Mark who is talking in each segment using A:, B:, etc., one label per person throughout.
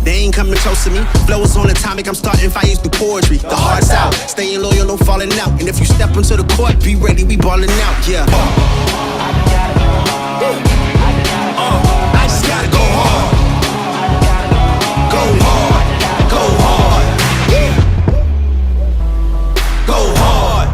A: They ain't coming close to me. Flows on atomic, I'm starting fires through poetry. The heart's out, staying loyal, no falling out. And if you step into the court, be ready, we ballin' out, yeah. I just gotta go hard. Go hard, go hard, go hard.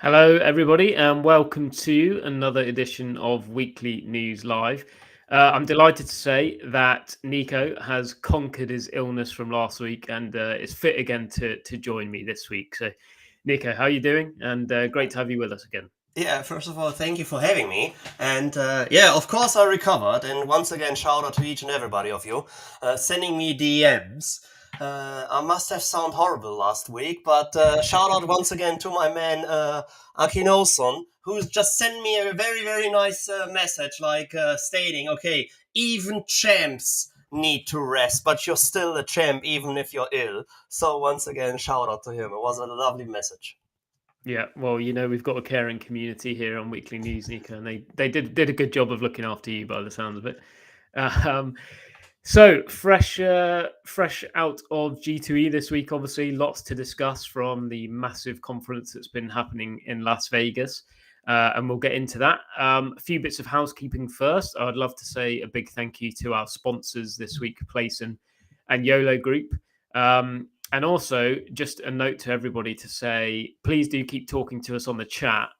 B: Hello, everybody, and welcome to another edition of Weekly News Live. I'm delighted to say that Nico has conquered his illness from last week and is fit again to join me this week. So, Nico, how are you doing? And great to have you with us again.
C: Yeah, first of all, thank you for having me. And yeah, of course I recovered. And once again, shout out to each and everybody of you sending me DMs. I must have sounded horrible last week, but shout out once again to my man Akinoson, who's just sent me a very, very nice message, like stating, okay, even champs need to rest, but you're still a champ even if you're ill. So once again, shout out to him. It was a lovely message.
B: Yeah, well, you know, we've got a caring community here on Weekly News, Nico, and they did a good job of looking after you by the sounds of it. So fresh out of G2E this week, obviously lots to discuss from the massive conference that's been happening in Las Vegas, and we'll get into that. A few bits of housekeeping first. I'd love to say a big thank you to our sponsors this week, Playson and YOLO Group. And also, just a note to everybody to say, please do keep talking to us on the chat.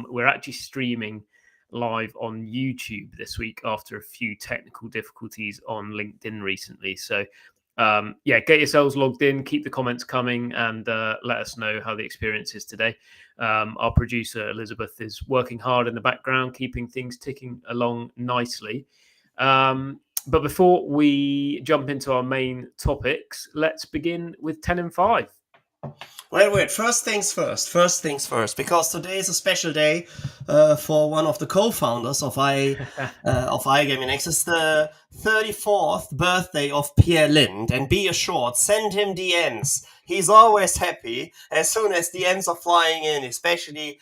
B: We're actually streaming live on YouTube this week after a few technical difficulties on LinkedIn recently. So, yeah, get yourselves logged in, keep the comments coming, and let us know how the experience is today. Our producer, Elizabeth, is working hard in the background, keeping things ticking along nicely. But before we jump into our main topics, let's begin with 10 and 5.
C: Wait. First things first, because today is a special day for one of the co-founders of iGaming X. It's the 34th birthday of Pierre Lind, and be assured, send him DMs. He's always happy as soon as DMs are flying in, especially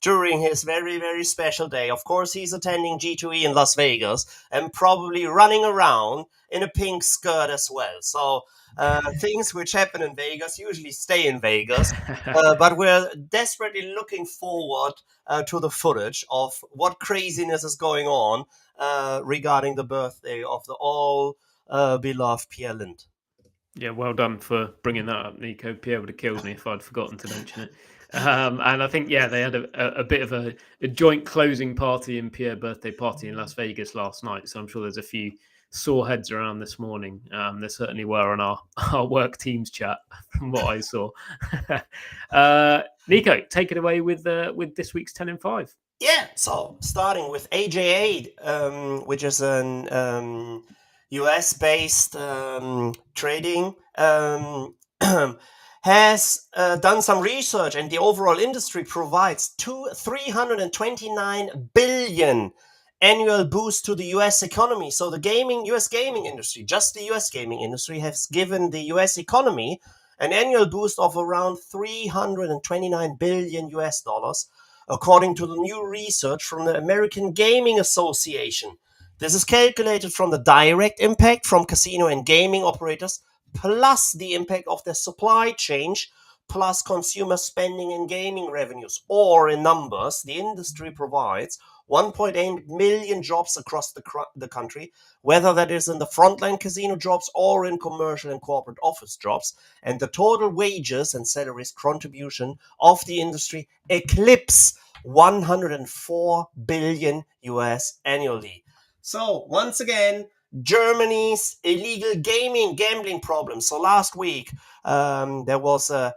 C: during his very, very special day. Of course, he's attending G2E in Las Vegas and probably running around in a pink skirt as well. So things which happen in Vegas usually stay in Vegas, but we're desperately looking forward to the footage of what craziness is going on regarding the birthday of the all-beloved Pierre Lind.
B: Yeah, well done for bringing that up, Nico. Pierre would have killed me if I'd forgotten to mention it. And I think, yeah, they had a bit of a joint closing party and Pierre birthday party in Las Vegas last night. So I'm sure there's a few sore heads around this morning. There certainly were on our work teams chat from what I saw. Nico, take it away with this week's 10 and 5.
C: Yeah, so starting with AJA, which is an US-based trading, has done some research, and the overall industry provides $329 billion annual boost to the US economy. So the US gaming industry, just the US gaming industry, has given the US economy an annual boost of around $329 billion US dollars, according to the new research from the American Gaming Association. This is calculated from the direct impact from casino and gaming operators, plus the impact of their supply chain, plus consumer spending and gaming revenues. Or in numbers, the industry provides 1.8 million jobs across the country, whether that is in the frontline casino jobs or in commercial and corporate office jobs. And the total wages and salaries contribution of the industry eclipse 104 billion US annually. So once again, Germany's illegal gambling problem. So last week there was a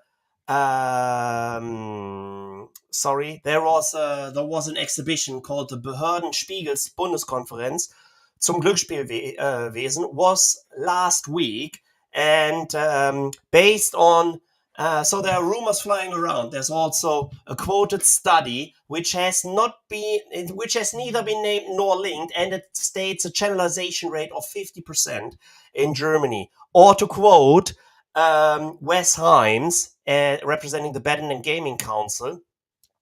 C: there was an exhibition called the Behördenspiegels Bundeskonferenz zum Glücksspielwesen was last week, and based on so there are rumors flying around. There's also a quoted study which has neither been named nor linked, and it states a channelization rate of 50% in Germany. Or to quote Wes Himes, representing the Betting and Gaming Council,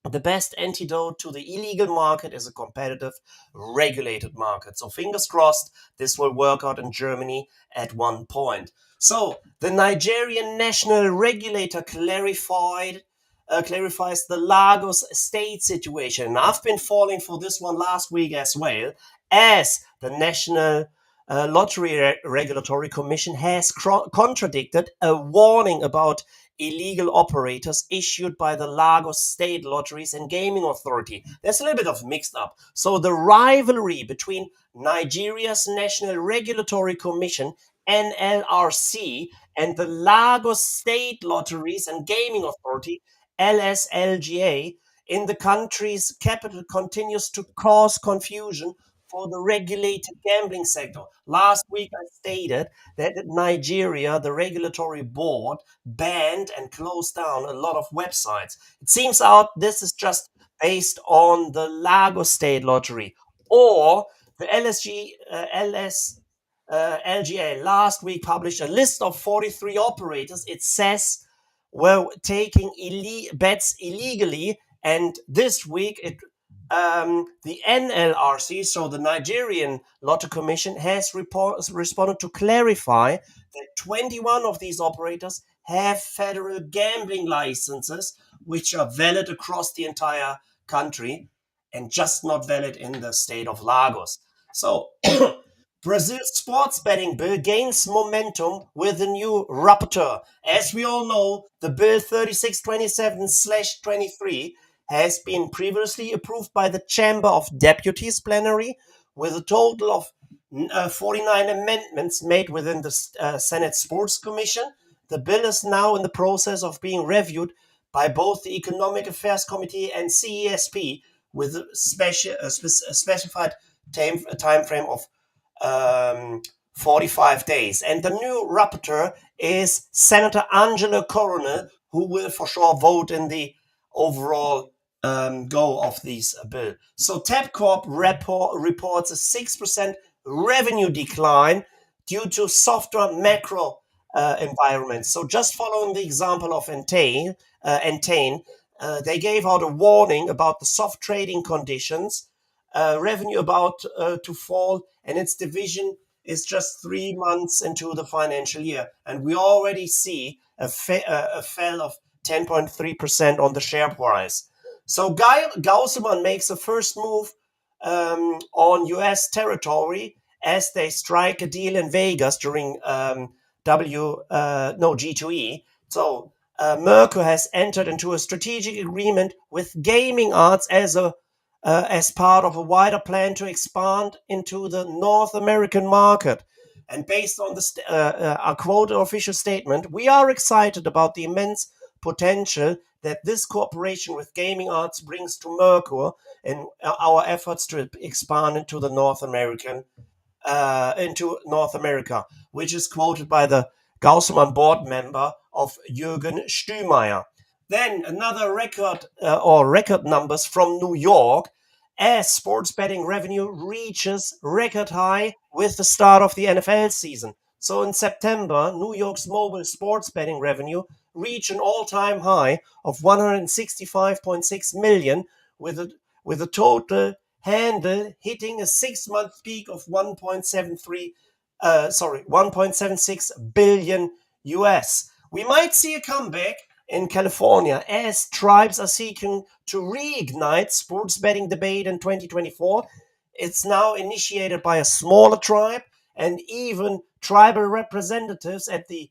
C: the best antidote to the illegal market is a competitive, regulated market. So fingers crossed this will work out in Germany at one point. So the Nigerian national regulator clarifies the Lagos state situation. And I've been falling for this one last week as well, as the National Lottery Regulatory Commission has contradicted a warning about illegal operators issued by the Lagos State Lotteries and Gaming Authority. There's a little bit of mixed up. So the rivalry between Nigeria's National Regulatory Commission, NLRC, and the Lagos State Lotteries and Gaming Authority, LSLGA, in the country's capital continues to cause confusion for the regulated gambling sector. Last week I stated that in Nigeria, the regulatory board banned and closed down a lot of websites. It seems out this is just based on the Lagos State Lottery, or the LGA last week published a list of 43 operators. It says were taking bets illegally, and this week the NLRC, so the Nigerian Lotto Commission, has responded to clarify that 21 of these operators have federal gambling licenses, which are valid across the entire country and just not valid in the state of Lagos. So Brazil's sports betting bill gains momentum with a new rapporteur. As we all know, the bill 3627/23 has been previously approved by the Chamber of Deputies plenary, with a total of 49 amendments made within the Senate Sports Commission. The bill is now in the process of being reviewed by both the Economic Affairs Committee and CESP, with a specified time frame of 45 days. And the new rapporteur is Senator Angelo Coronel, who will for sure vote in the overall go of this bill. So Tabcorp reports a 6% revenue decline due to softer macro environment. So just following the example of Entain, they gave out a warning about the soft trading conditions, revenue about to fall, and its division is just 3 months into the financial year. And we already see a fall of 10.3% on the share price. So Gauselmann makes a first move on US territory as they strike a deal in Vegas during G2E. So Merkur has entered into a strategic agreement with Gaming Arts as part of a wider plan to expand into the North American market. And based on a quote official statement, we are excited about the immense potential that this cooperation with Gaming Arts brings to Merkur in our efforts to expand into North America, which is quoted by the Gauselmann board member of Jürgen Stümeyer. Then another record numbers from New York, as sports betting revenue reaches record high with the start of the NFL season. So in September, New York's mobile sports betting revenue reached an all-time high of 165.6 million, with a total handle hitting a 6-month peak of 1.76 billion US. We might see a comeback in California as tribes are seeking to reignite sports betting debate in 2024. It's now initiated by a smaller tribe, and even tribal representatives at the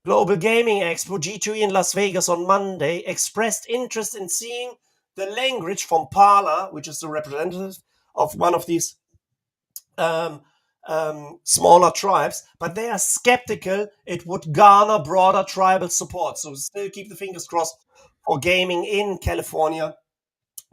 C: Global Gaming Expo G2E in Las Vegas on Monday expressed interest in seeing the language from Parla, which is the representative of one of these smaller tribes, but they are skeptical it would garner broader tribal support. So still keep the fingers crossed for gaming in California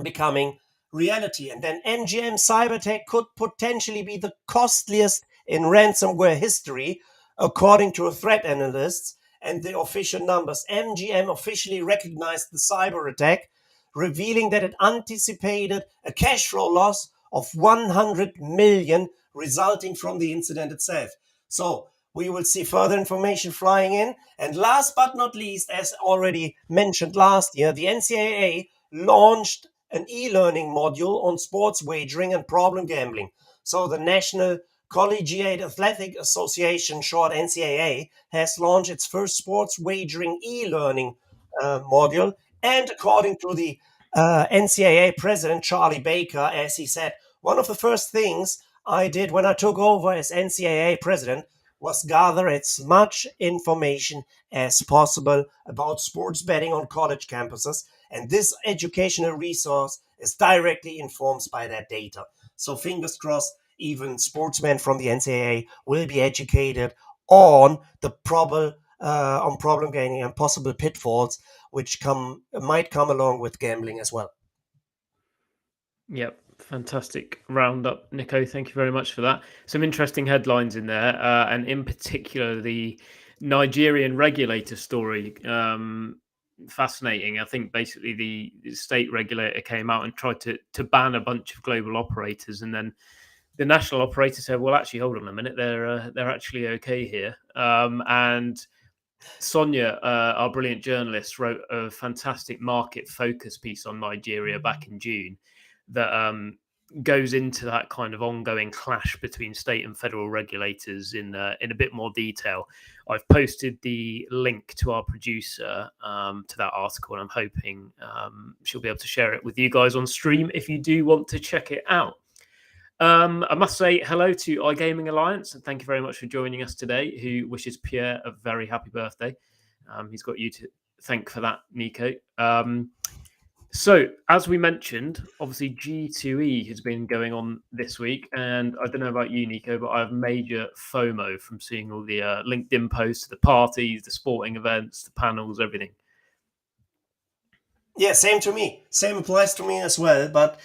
C: becoming reality. And then MGM Cybertech could potentially be the costliest in ransomware history, according to threat analysts and the official numbers. MGM officially recognized the cyber attack, revealing that it anticipated a cash flow loss of 100 million resulting from the incident itself. So we will see further information flying in. And last but not least, as already mentioned last year, the NCAA launched an e-learning module on sports wagering and problem gambling. So the National Collegiate Athletic Association, short NCAA, has launched its first sports wagering e-learning module. And according to the NCAA president, Charlie Baker, as he said, one of the first things I did when I took over as NCAA president was gather as much information as possible about sports betting on college campuses. And this educational resource is directly informed by that data. So fingers crossed, even sportsmen from the NCAA will be educated on the problem gaming and possible pitfalls which might come along with gambling as well.
B: Yep, fantastic roundup, Nico. Thank you very much for that. Some interesting headlines in there, and in particular the Nigerian regulator story. Fascinating. I think basically the state regulator came out and tried to ban a bunch of global operators, and then the national operator said, "Well, actually, hold on a minute, they're actually okay here." And Sonia, our brilliant journalist, wrote a fantastic market focus piece on Nigeria back in June that goes into that kind of ongoing clash between state and federal regulators in a bit more detail. I've posted the link to our producer to that article, and I'm hoping she'll be able to share it with you guys on stream if you do want to check it out. I must say hello to iGaming Alliance, and thank you very much for joining us today, who wishes Pierre a very happy birthday. He's got you to thank for that, Nico. So, as we mentioned, obviously G2E has been going on this week, and I don't know about you, Nico, but I have major FOMO from seeing all the LinkedIn posts, the parties, the sporting events, the panels, everything.
C: Yeah, same to me. Same applies to me as well. But,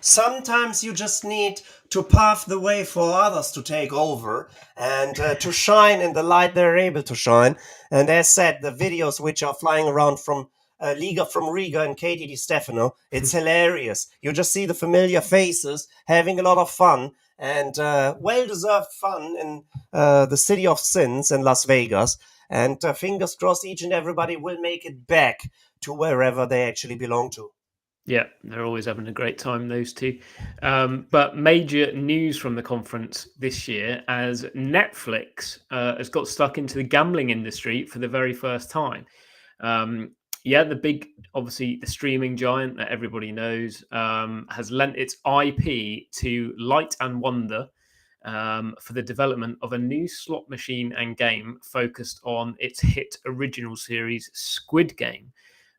C: sometimes you just need to pave the way for others to take over and to shine in the light they're able to shine. And as said, the videos which are flying around from Liga from Riga and Katie Di Stefano, it's hilarious. You just see the familiar faces having a lot of fun and well-deserved fun in the City of Sins in Las Vegas. And fingers crossed each and everybody will make it back to wherever they actually belong to.
B: Yeah, they're always having a great time, those two. But major news from the conference this year as Netflix has got stuck into the gambling industry for the very first time. The big, obviously, the streaming giant that everybody knows has lent its IP to Light and Wonder for the development of a new slot machine and game focused on its hit original series, Squid Game.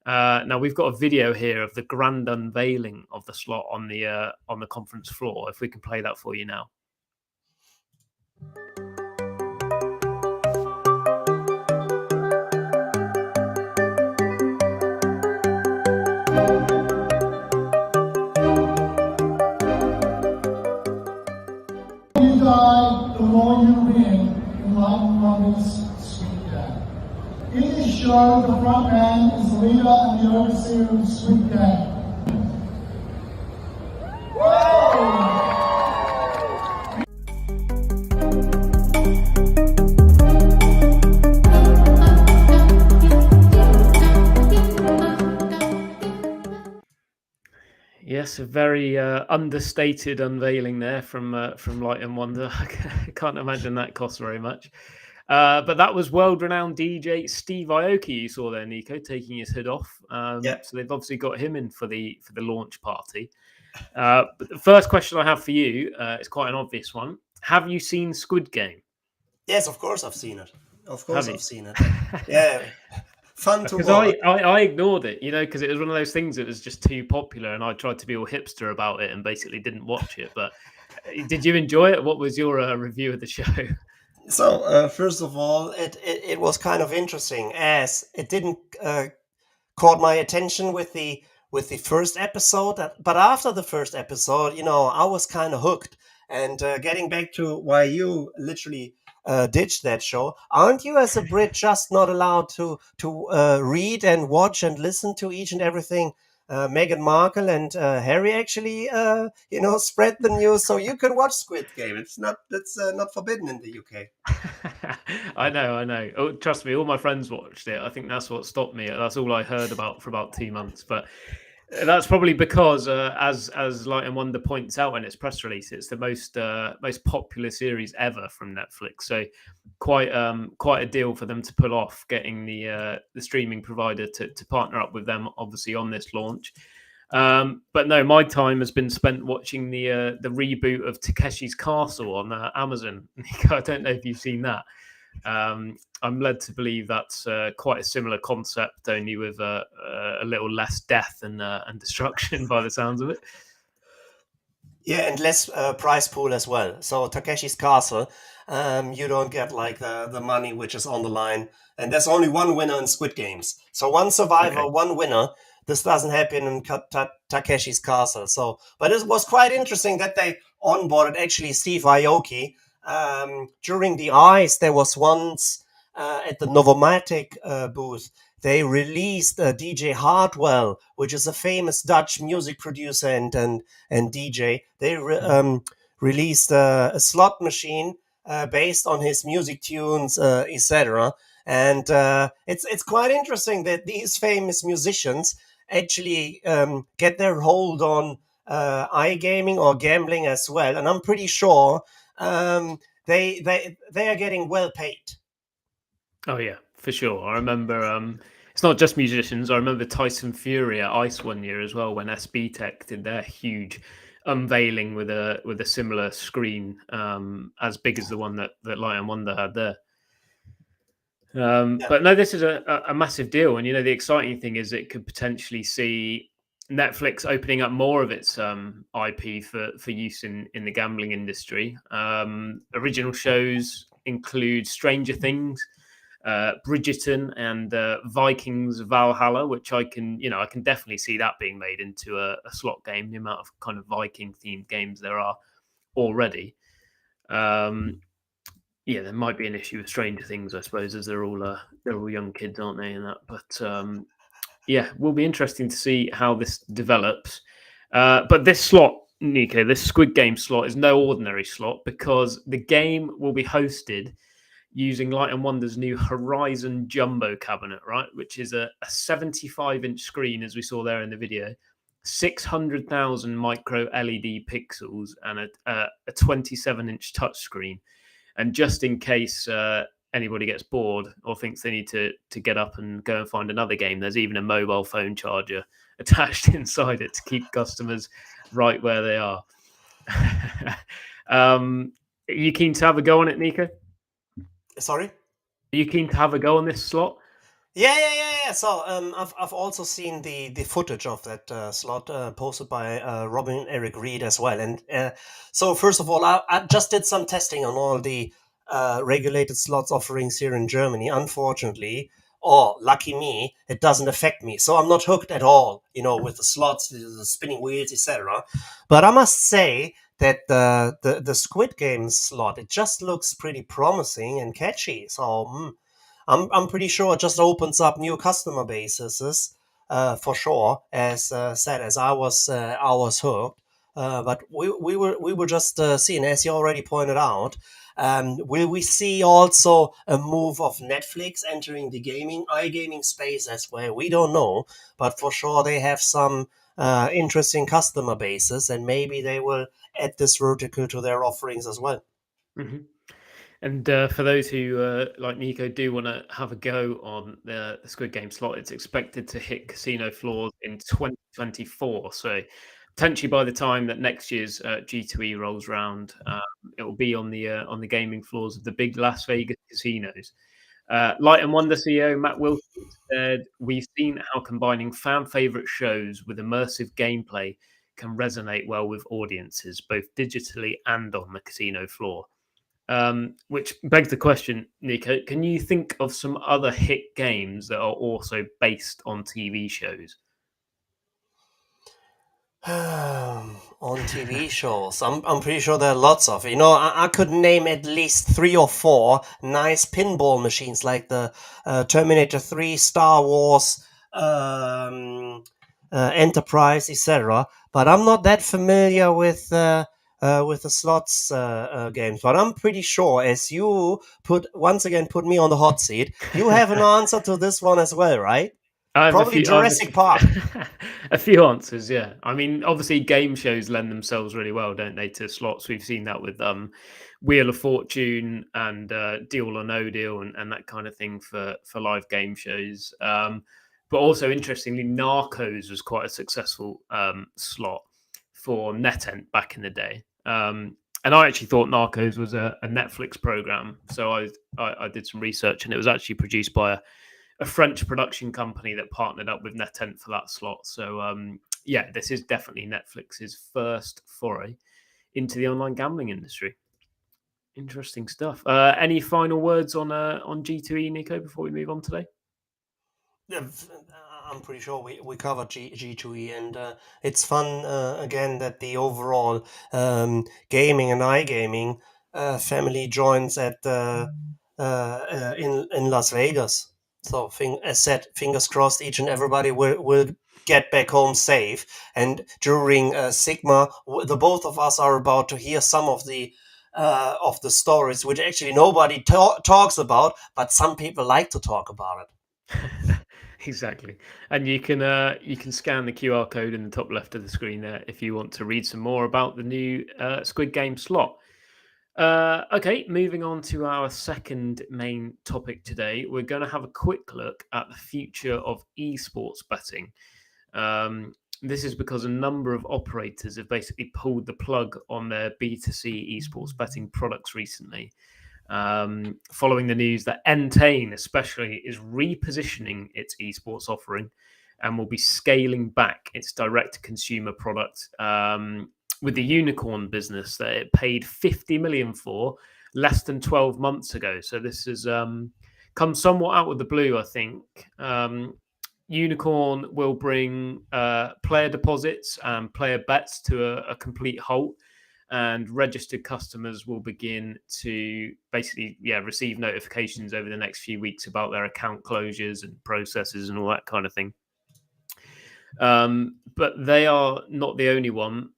B: Now we've got a video here of the grand unveiling of the slot on the conference floor. If we can play that for you now.
D: You die, the more you win in Light and Wonder's Squid Game. In this show, the front man is the leader and the overseer of Squid Game.
B: Yes, a very understated unveiling there from Light and Wonder. I can't imagine that costs very much. But that was world-renowned DJ Steve Aoki you saw there, Nico, taking his hood off. So they've obviously got him in for the launch party. But the first question I have for you is quite an obvious one. Have you seen Squid Game?
C: Yes, of course I've seen it. Yeah. Fun to
B: Because
C: watch.
B: I ignored it, because it was one of those things that was just too popular, and I tried to be all hipster about it and basically didn't watch it. But Did you enjoy it? What was your review of the show?
C: So first of all, it was kind of interesting as it didn't caught my attention with the first episode, but after the first episode, I was kind of hooked. And getting back to why you literally ditched that show, aren't you as a Brit just not allowed to read and watch and listen to each and everything Meghan Markle and Harry actually spread the news, so you can watch Squid Game? It's not forbidden in the UK.
B: I know. Oh, trust me, all my friends watched it. I think that's what stopped me. That's all I heard about for about 2 months. But that's probably because, as Light and Wonder points out in its press release, it's the most popular series ever from Netflix. So quite a deal for them to pull off, getting the streaming provider to partner up with them, obviously on this launch. But no, my time has been spent watching the reboot of Takeshi's Castle on Amazon. I don't know if you've seen that. I'm led to believe that's quite a similar concept, only with a little less death and destruction by the sounds of it.
C: Yeah, and less prize pool as well. So Takeshi's Castle, you don't get like the money which is on the line, and there's only one winner in Squid Games. So one survivor,
B: Okay.
C: one winner. This doesn't happen in Takeshi's Castle. So, but it was quite interesting that they onboarded actually Steve Aoki. During the Eyes, there was once at the Novomatic booth, they released DJ Hardwell, which is a famous Dutch music producer and DJ. They released a slot machine based on his music tunes, etc. And it's quite interesting that these famous musicians actually get their hold on iGaming or gambling as well. And I'm pretty sure they are getting well paid.
B: Oh yeah, for sure. I remember it's not just musicians. I remember Tyson Fury at ICE one year as well when SB Tech did their huge unveiling with a similar screen as big as the one that Light and Wonder had there.
C: Yeah.
B: But no, this is a massive deal, and the exciting thing is it could potentially see Netflix opening up more of its IP for use in the gambling industry. Original shows include Stranger Things, Bridgerton, and Vikings Valhalla, which I can definitely see that being made into a slot game. The amount of kind of Viking themed games there are already. Yeah, there might be an issue with Stranger Things, I suppose, as they're all young kids, aren't they? And that, but yeah, will be interesting to see how this develops. But this slot, Nico, this Squid Game slot is no ordinary slot because the game will be hosted using Light and Wonder's new Horizon Jumbo cabinet, right? Which is a 75-inch screen, as we saw there in the video, 600,000 micro LED pixels, and a 27-inch touchscreen. And just in case anybody gets bored or thinks they need to get up and go and find another game, there's even a mobile phone charger attached inside it to keep customers right where they are. Are you keen to have a go on it, Nico?
C: Sorry?
B: Are you keen to have a go on this slot?
C: Yeah. So I've also seen the footage of that slot posted by Robin and Eric Reed as well. And so first of all, I just did some testing on all the regulated slots offerings here in Germany. Unfortunately, or lucky me, it doesn't affect me. So I'm not hooked at all, with the slots, the spinning wheels, etc. But I must say that the Squid Game slot, it just looks pretty promising and catchy. So I'm pretty sure it just opens up new customer bases for sure. As said, as I was hooked. But we were just seeing, as you already pointed out. Will we see also a move of Netflix entering the iGaming space as well? We don't know, but for sure they have some interesting customer bases, and maybe they will add this vertical to their offerings as well.
B: Mm-hmm. And for those who, like Nico, do want to have a go on the Squid Game slot, it's expected to hit casino floors in 2024. So potentially by the time that next year's G2E rolls around, it will be on the gaming floors of the big Las Vegas casinos. Light and Wonder CEO Matt Wilson said, "We've seen how combining fan favorite shows with immersive gameplay can resonate well with audiences, both digitally and on the casino floor. Which begs the question, Nico, can you think of some other hit games that are also based on TV shows?
C: On TV shows, I'm pretty sure there are lots of. I could name at least 3 or 4 nice pinball machines, like the Terminator 3, Star Wars, Enterprise, etc. But I'm not that familiar with the slots games. But I'm pretty sure, as you put me on the hot seat, you have an answer to this one as well, right?
B: I have
C: Probably Jurassic Park.
B: A few answers, yeah. I mean, obviously, game shows lend themselves really well, don't they, to slots? We've seen that with Wheel of Fortune and Deal or No Deal and that kind of thing for live game shows. But also, interestingly, Narcos was quite a successful slot for NetEnt back in the day. And I actually thought Narcos was a Netflix program, so I did some research, and it was actually produced by a French production company that partnered up with NetEnt for that slot. So yeah, this is definitely Netflix's first foray into the online gambling industry. Interesting stuff. Any final words on G2E, Nico, before we move on today?
C: Yeah, I'm pretty sure we covered G2E, and it's fun again that the overall gaming and iGaming family joins at in Las Vegas. So, as said, fingers crossed, each and everybody will get back home safe. And during Sigma, the both of us are about to hear some of the stories, which actually nobody talks about, but some people like to talk about it.
B: Exactly, and you can scan the QR code in the top left of the screen there if you want to read some more about the new Squid Game slot. Okay, moving on to our second main topic today, we're going to have a quick look at the future of esports betting. This is because a number of operators have basically pulled the plug on their B2C esports betting products recently. Following the news that Entain especially is repositioning its esports offering and will be scaling back its direct-to-consumer product with the unicorn business that it paid 50 million for less than 12 months ago. So this has come somewhat out of the blue, I think. Unicorn will bring player deposits and player bets to a complete halt, and registered customers will begin to basically receive notifications over the next few weeks about their account closures and processes and all that kind of thing. But they are not the only one.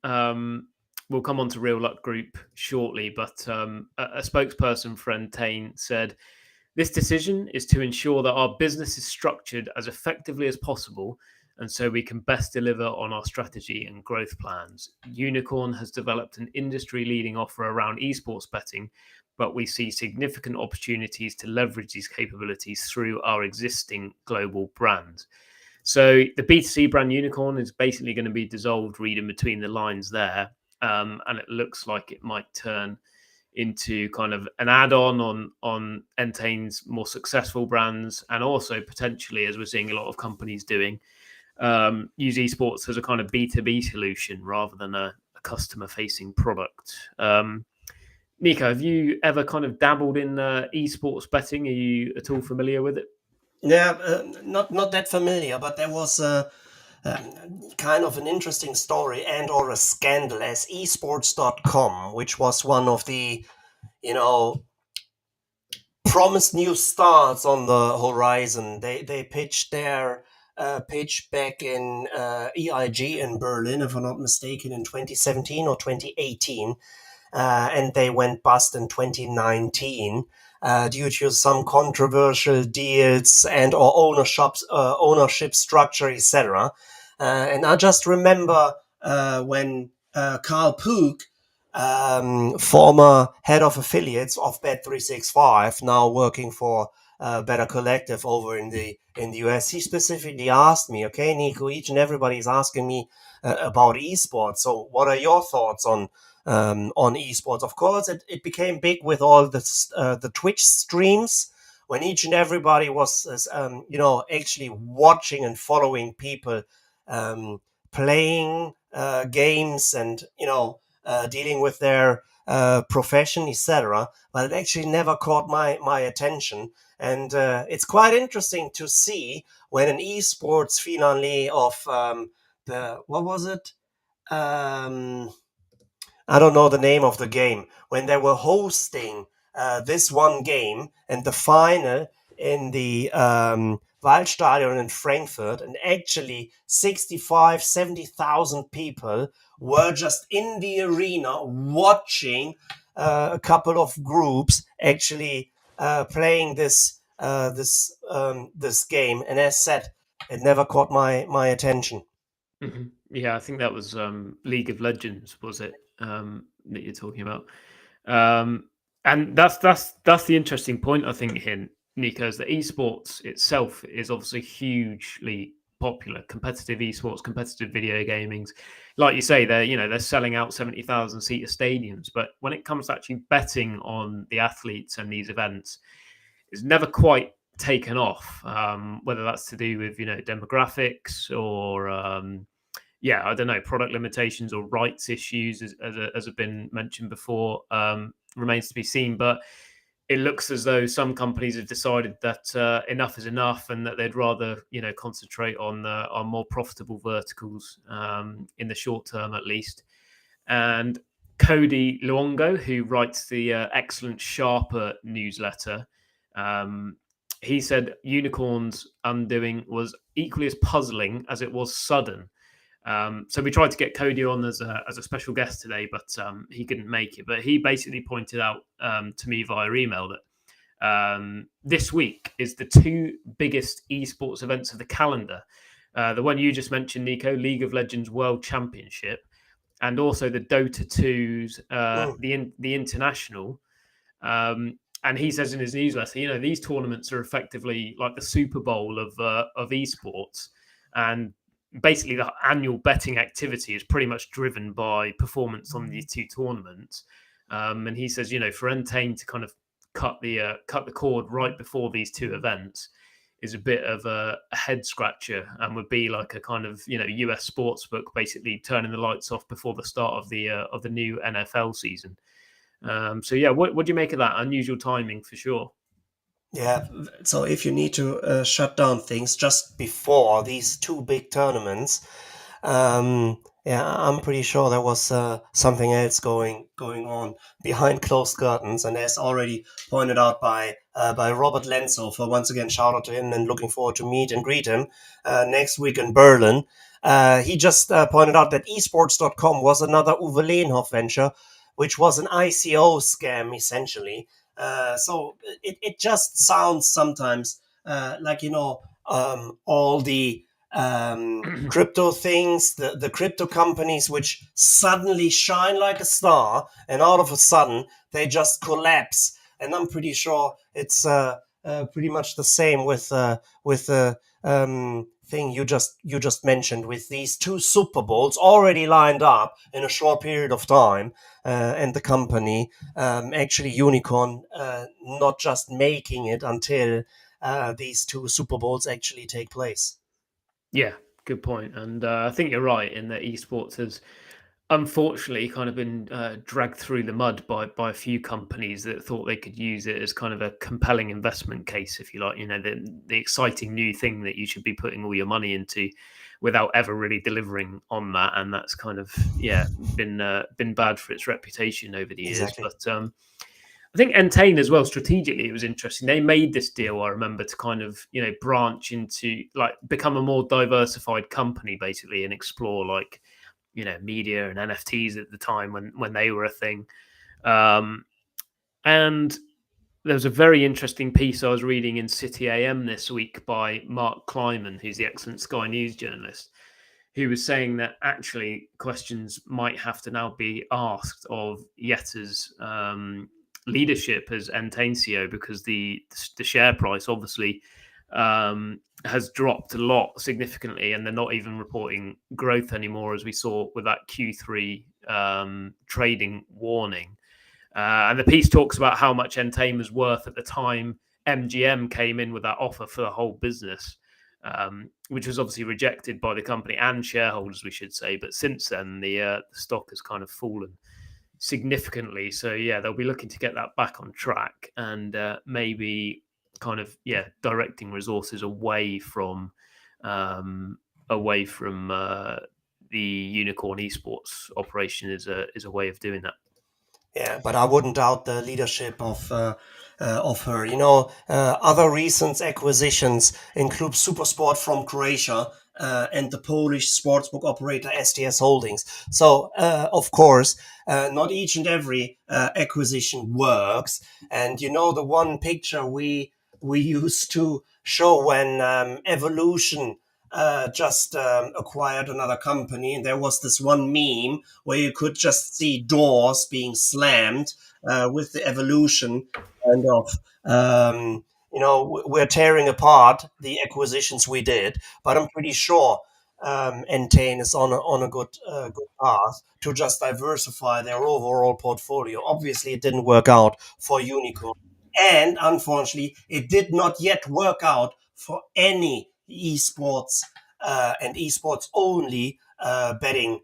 B: We'll come on to Real Luck Group shortly, but a spokesperson for Entain said, "This decision is to ensure that our business is structured as effectively as possible, and so we can best deliver on our strategy and growth plans. Unicorn has developed an industry-leading offer around esports betting, but we see significant opportunities to leverage these capabilities through our existing global brands." So the B2C brand Unicorn is basically going to be dissolved, reading between the lines there, and it looks like it might turn into kind of an add-on on Entain's more successful brands, and also potentially, as we're seeing a lot of companies doing, use esports as a kind of B2B solution rather than a customer-facing product. Nico, have you ever kind of dabbled in esports betting? Are you at all familiar with it?
C: Yeah, not that familiar, but there was kind of an interesting story and or a scandal as esports.com, which was one of the, promised new stars on the horizon. They pitched their pitch back in EIG in Berlin, if I'm not mistaken, in 2017 or 2018, and they went bust in 2019. Due to some controversial deals and or ownership structure, etc. And I just remember when Carl Pook, former head of affiliates of Bet365, now working for Better Collective over in the US, he specifically asked me, "Okay, Nico, each and everybody is asking me about esports. So, what are your thoughts on esports?" Of course, it became big with all the Twitch streams, when each and everybody was actually watching and following people playing games and dealing with their profession, etc. But it actually never caught my attention, and it's quite interesting to see when an esports finale of the what was it? I don't know the name of the game, when they were hosting this one game and the final in the Waldstadion in Frankfurt, and actually 65, 70,000 people were just in the arena watching a couple of groups actually playing this game. And as said, it never caught my attention.
B: Mhm. Yeah, I think that was League of Legends, was it? That you're talking about, and that's the interesting point I think here, Nico, is that esports itself is obviously hugely popular. Competitive esports, competitive video gaming, like you say, they're selling out 70,000 seater stadiums. But when it comes to actually betting on the athletes and these events, it's never quite taken off. Whether that's to do with demographics or yeah, I don't know, product limitations or rights issues, as have been mentioned before, remains to be seen. But it looks as though some companies have decided that enough is enough, and that they'd rather concentrate on more profitable verticals in the short term, at least. And Cody Luongo, who writes the excellent Sharper newsletter, he said Unicorn's undoing was equally as puzzling as it was sudden. So we tried to get Cody on as a special guest today, but he couldn't make it. But he basically pointed out to me via email that this week is the two biggest esports events of the calendar. The one you just mentioned, Nico, League of Legends World Championship, and also the Dota 2's the International. And he says in his newsletter, these tournaments are effectively like the Super Bowl of esports, and basically the annual betting activity is pretty much driven by performance on these two tournaments. And he says, for Entain to kind of cut the cord right before these two events is a bit of a head scratcher, and would be like a kind of US sportsbook basically turning the lights off before the start of the new NFL season. So yeah, what do you make of that? Unusual timing for sure.
C: Yeah, so if you need to shut down things just before these two big tournaments, yeah, I'm pretty sure there was something else going on behind closed curtains. And as already pointed out by Robert Lenzo, for once again, shout out to him and looking forward to meet and greet him next week in Berlin. He just pointed out that esports.com was another Uwe Leenhoff venture, which was an ICO scam essentially. So it just sounds sometimes like all the crypto things, the crypto companies which suddenly shine like a star, and out of a sudden they just collapse. And I'm pretty sure it's pretty much the same with the thing you just mentioned, with these two Super Bowls already lined up in a short period of time, and the company actually Unicorn not just making it until these two Super Bowls actually take place.
B: Yeah, good point. And I think you're right in that esports has unfortunately kind of been dragged through the mud by a few companies that thought they could use it as kind of a compelling investment case, if you like, the exciting new thing that you should be putting all your money into, without ever really delivering on that. And that's kind of been bad for its reputation over the years.
C: Exactly.
B: But I think Entain as well, strategically, it was interesting. They made this deal, I remember, to kind of, branch into, like, become a more diversified company, basically, and explore, like, media and NFTs at the time when they were a thing. And there was a very interesting piece I was reading in City AM this week by Mark Kleiman, who's the excellent Sky News journalist, who was saying that actually questions might have to now be asked of Yetta's leadership as Entain CEO, because the share price obviously has dropped a lot significantly, and they're not even reporting growth anymore, as we saw with that Q3 trading warning. And the piece talks about how much Entain was worth at the time MGM came in with that offer for the whole business. which was obviously rejected by the company and shareholders, we should say. But since then, the stock has kind of fallen significantly. So yeah, they'll be looking to get that back on track and maybe kind of directing resources away from the Unicorn Esports operation is a way of doing that.
C: Yeah, but I wouldn't doubt the leadership of her. Other recent acquisitions include Supersport from Croatia and the Polish sportsbook operator STS Holdings. So, of course, not each and every acquisition works. And the one picture we used to show when Evolution just acquired another company, and there was this one meme where you could just see doors being slammed with the Evolution kind of we're tearing apart the acquisitions we did, but I'm pretty sure Entain is on a good path to just diversify their overall portfolio. Obviously, it didn't work out for Unicorn, and unfortunately, it did not yet work out for any esports and esports only betting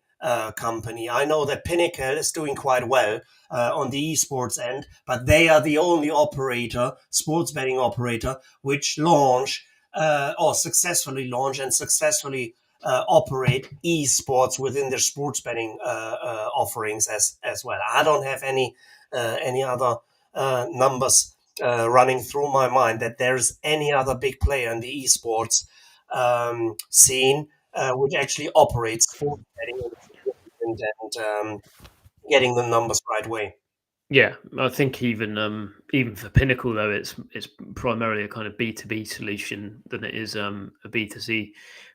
C: company. I know that Pinnacle is doing quite well on the esports end, but they are the only sports betting operator, which launch or successfully launch and successfully operate esports within their sports betting offerings as well. I don't have any other numbers running through my mind that there's any other big player in the esports scene which actually operates sports betting and getting the numbers right way.
B: Yeah, I think even for Pinnacle though, it's primarily a kind of B2B solution than it is a B2C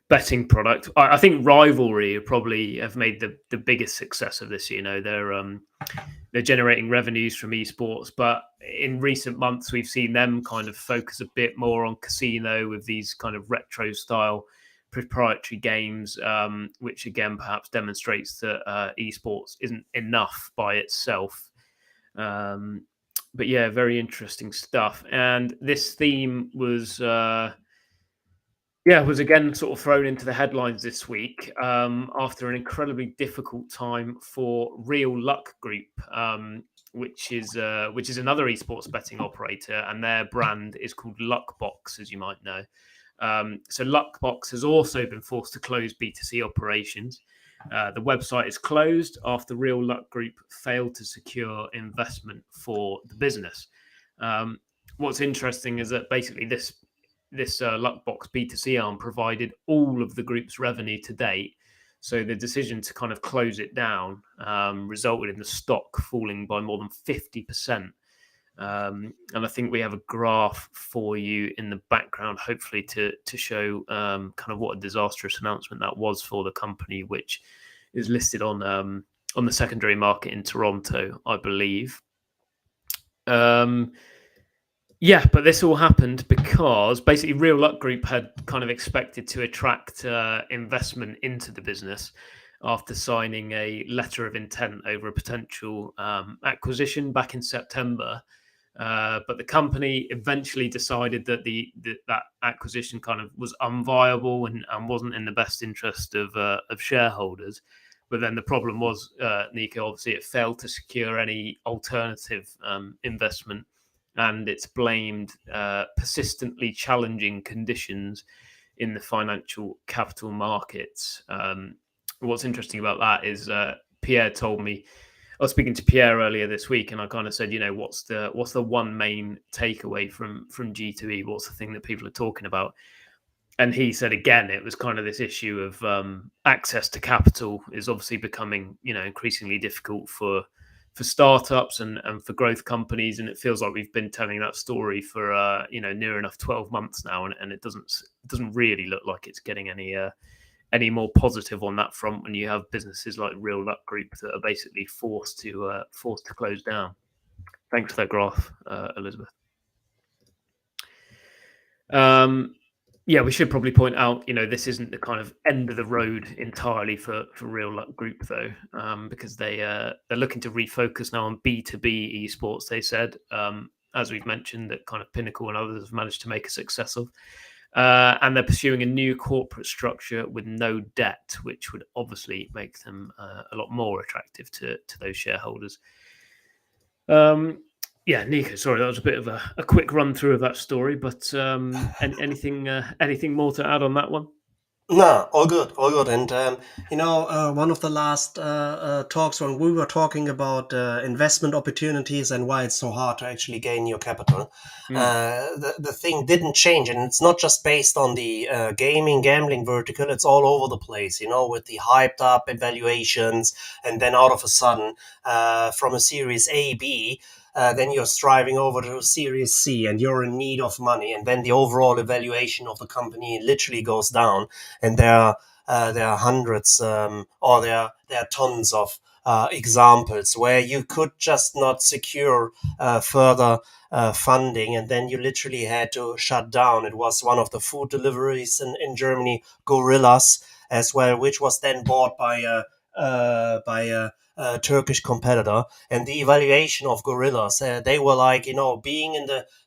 B: betting product. I think Rivalry probably have made the biggest success of this. They're generating revenues from esports, but in recent months we've seen them kind of focus a bit more on casino with these kind of retro style proprietary games, which again perhaps demonstrates that esports isn't enough by itself. But yeah, very interesting stuff. And this theme was again sort of thrown into the headlines this week after an incredibly difficult time for Real Luck Group, which is another esports betting operator, and their brand is called Luckbox, as you might know. So Luckbox has also been forced to close B2C operations. The website is closed after Real Luck Group failed to secure investment for the business. What's interesting is that basically this Luckbox B2C arm provided all of the group's revenue to date. So the decision to kind of close it down resulted in the stock falling by more than 50%. And I think we have a graph for you in the background, hopefully to show kind of what a disastrous announcement that was for the company, which is listed on the secondary market in Toronto, I believe. Yeah, but this all happened because basically Real Luck Group had kind of expected to attract investment into the business after signing a letter of intent over a potential acquisition back in September. But the company eventually decided that that acquisition kind of was unviable and wasn't in the best interest of shareholders. But then the problem was, Nico, obviously it failed to secure any alternative investment, and it's blamed persistently challenging conditions in the financial capital markets. What's interesting about that is Pierre told me, I was speaking to Pierre earlier this week, and I kind of said, what's the one main takeaway from G2E? What's the thing that people are talking about? And he said again, it was kind of this issue of access to capital is obviously becoming, increasingly difficult for startups and for growth companies, and it feels like we've been telling that story for near enough 12 months now, and it doesn't really look like it's getting any more positive on that front when you have businesses like Real Luck Group that are basically forced to close down. Thanks for that graph, Elizabeth. Yeah, we should probably point out, this isn't the kind of end of the road entirely for Real Luck Group, though, because they're looking to refocus now on B2B esports, they said, as we've mentioned, that kind of Pinnacle and others have managed to make a success of. And they're pursuing a new corporate structure with no debt, which would obviously make them a lot more attractive to those shareholders. Yeah, Nico, sorry, that was a bit of a quick run through of that story, but anything more to add on that one?
C: No, all good, all good. And one of the last talks when we were talking about investment opportunities and why it's so hard to actually gain your capital, the thing didn't change, and it's not just based on the gambling vertical. It's all over the place, with the hyped up evaluations, and then out of a sudden, from a Series A, B. Then you're striving over to Series C and you're in need of money. And then the overall evaluation of the company literally goes down. And there are hundreds or there are tons of examples where you could just not secure further funding. And then you literally had to shut down. It was one of the food deliveries in Germany, Gorillas as well, which was then bought by a Turkish competitor. And the evaluation of Gorillas, they were like, being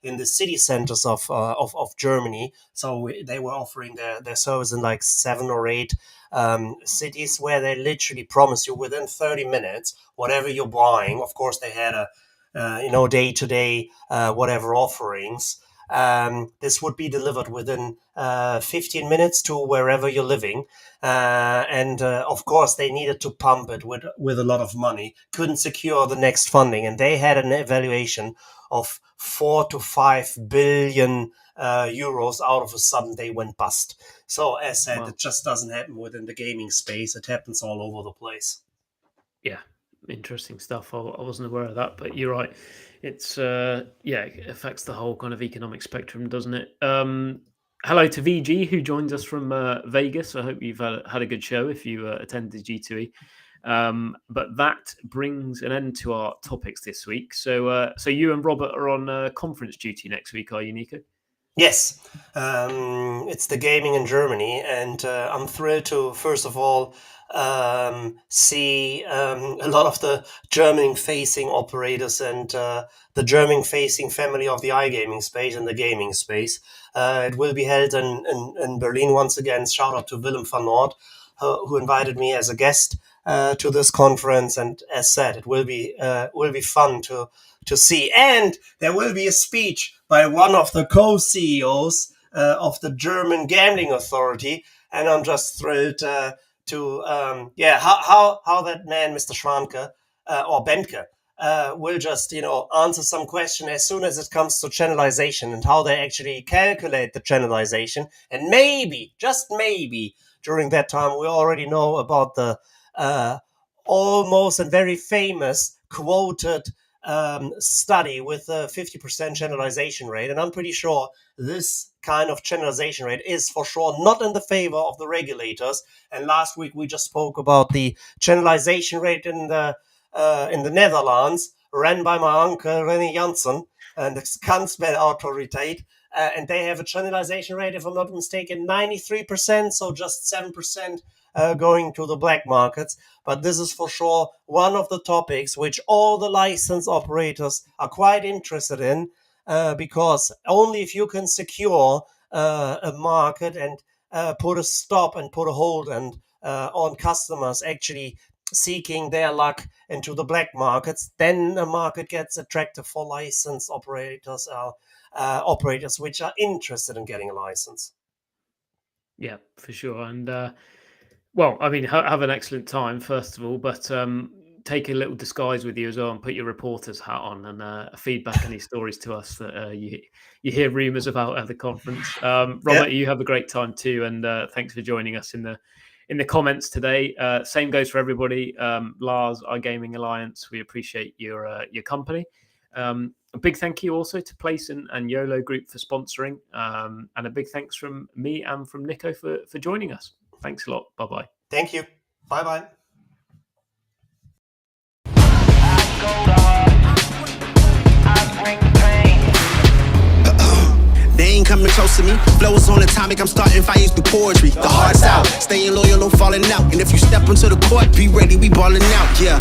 C: in the city centers of Germany. So they were offering their service in like 7 or 8 cities, where they literally promise you within 30 minutes, whatever you're buying. Of course, they had a day-to-day whatever offerings. This would be delivered within 15 minutes to wherever you're living. And of course, they needed to pump it with a lot of money, couldn't secure the next funding. And they had an evaluation of 4 to 5 billion euros. Out of a sudden, they went bust. So as said, It just doesn't happen within the gaming space. It happens all over the place.
B: Yeah, interesting stuff. I wasn't aware of that, but you're right. It's it affects the whole kind of economic spectrum, doesn't it? Hello to VG, who joins us from Vegas. I hope you've had a good show if you attended G2E. But that brings an end to our topics this week. So you and Robert are on conference duty next week, are you, Nico?
C: Yes, it's the gaming in Germany, and I'm thrilled to, first of all, see a lot of the German-facing operators and the German-facing family of the iGaming space and the gaming space. It will be held in Berlin once again. Shout out to Willem van Noord, who invited me as a guest to this conference. And as said, it will be fun to see. And there will be a speech by one of the co-CEOs of the German Gambling Authority. And I'm just thrilled to how that man, Mr. Schwanke or Benke, will just answer some question as soon as it comes to channelization and how they actually calculate the channelization. And maybe, just maybe, during that time we already know about the almost and very famous quoted study with a 50% channelization rate. And I'm pretty sure this kind of channelization rate is for sure not in the favor of the regulators. And last week we just spoke about the channelization rate in the Netherlands, ran by my uncle René Janssen and the Kansspelautoriteit. And they have a channelization rate, if I'm not mistaken, 93%, so just 7% going to the black markets. But this is for sure one of the topics which all the license operators are quite interested in, because only if you can secure a market and put a stop and put a hold and on customers actually seeking their luck into the black markets, then the market gets attractive for license operators, operators which are interested in getting a license.
B: Yeah, for sure. And well, I mean, have an excellent time, first of all, but take a little disguise with you as well and put your reporter's hat on and feedback any stories to us that you hear rumours about at the conference. Robert, you have a great time too, and thanks for joining us in the comments today. Same goes for everybody. Lars, our Gaming Alliance, we appreciate your company. A big thank you also to Place and YOLO Group for sponsoring, and a big thanks from me and from Nico for joining us. Thanks a lot. Bye-bye.
C: Thank you. Bye-bye.
A: They ain't coming close to me. Flow is on atomic, I'm starting fires through poetry. The heart's out, staying loyal, no falling out. And if you step into the court, be ready, we ballin' out, yeah.